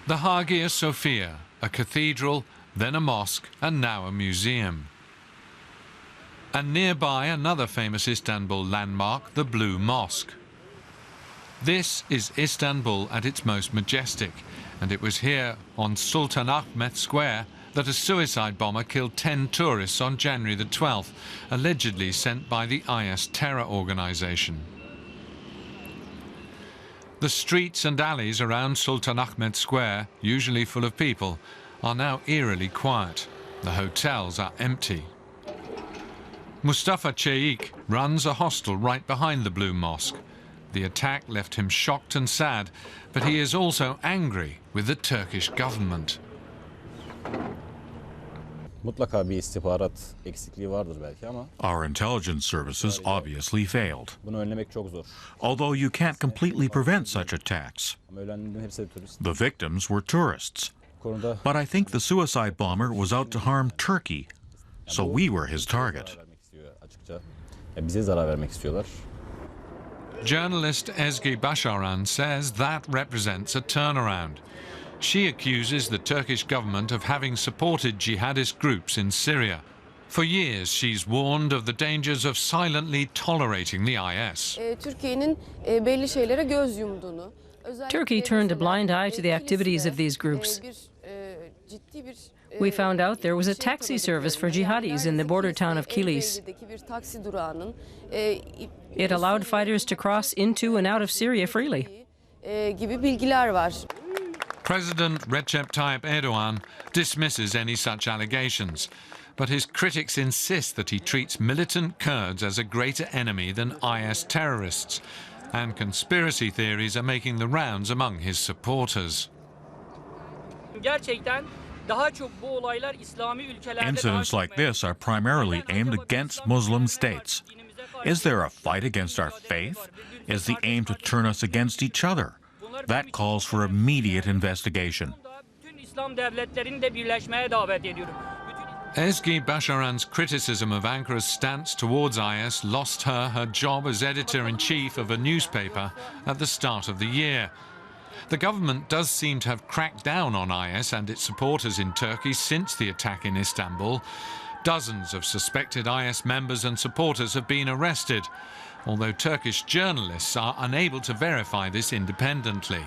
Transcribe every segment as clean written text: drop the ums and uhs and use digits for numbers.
The Hagia Sophia, a cathedral, then a mosque, and now a museum. And nearby, another famous Istanbul landmark, the Blue Mosque. This is Istanbul at its most majestic, and it was here on Sultanahmet Square that a suicide bomber killed 10 tourists on January the 12th, allegedly sent by the IS terror organization. The streets and alleys around Sultanahmet Square, usually full of people, are now eerily quiet. The hotels are empty. Mustafa Çelik runs a hostel right behind the Blue Mosque. The attack left him shocked and sad, but he is also angry with the Turkish government. Our intelligence services obviously failed. Although you can't completely prevent such attacks. The victims were tourists. But I think the suicide bomber was out to harm Turkey, so we were his target. Journalist Ezgi Başaran says that represents a turnaround. She accuses the Turkish government of having supported jihadist groups in Syria. For years, she's warned of the dangers of silently tolerating the IS. Turkey turned a blind eye to the activities of these groups. We found out there was a taxi service for jihadis in the border town of Kilis. It allowed fighters to cross into and out of Syria freely. President Recep Tayyip Erdogan dismisses any such allegations, but his critics insist that he treats militant Kurds as a greater enemy than IS terrorists, and conspiracy theories are making the rounds among his supporters. Incidents like this are primarily aimed against Muslim states. Is there a fight against our faith? Is the aim to turn us against each other? That calls for immediate investigation. Ezgi Başaran's criticism of Ankara's stance towards IS lost her her job as editor-in-chief of a newspaper at the start of the year. The government does seem to have cracked down on IS and its supporters in Turkey since the attack in Istanbul. Dozens of suspected IS members and supporters have been arrested, although Turkish journalists are unable to verify this independently.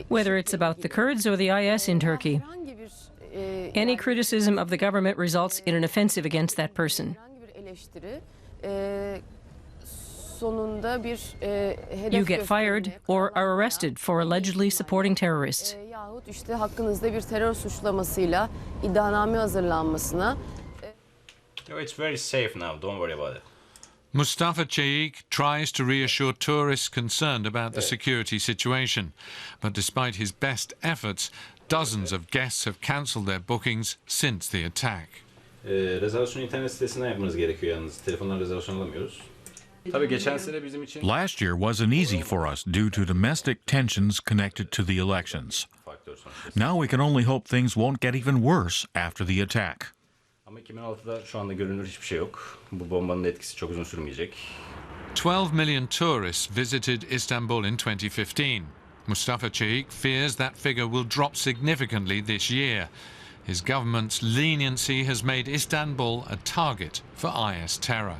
Whether it's about the Kurds or the IS in Turkey, any criticism of the government results in an offensive against that person. You get fired or are arrested for allegedly supporting terrorists. It's very safe now, don't worry about it. Mustafa Çelik tries to reassure tourists concerned about the security situation, but despite his best efforts, dozens of guests have cancelled their bookings since the attack. Rezervasyonu internet sitesinden yapmanız gerekiyor yalnız. Telefondan rezervasyon alamıyoruz. Last year wasn't easy for us due to domestic tensions connected to the elections. Now we can only hope things won't get even worse after the attack. Ama 2006'da şu anda görünür hiçbir şey yok. Bu bombanın etkisi çok uzun sürmeyecek. 12 million tourists visited Istanbul in 2015. Mustafa Çelik fears that figure will drop significantly this year. His government's leniency has made Istanbul a target for IS terror.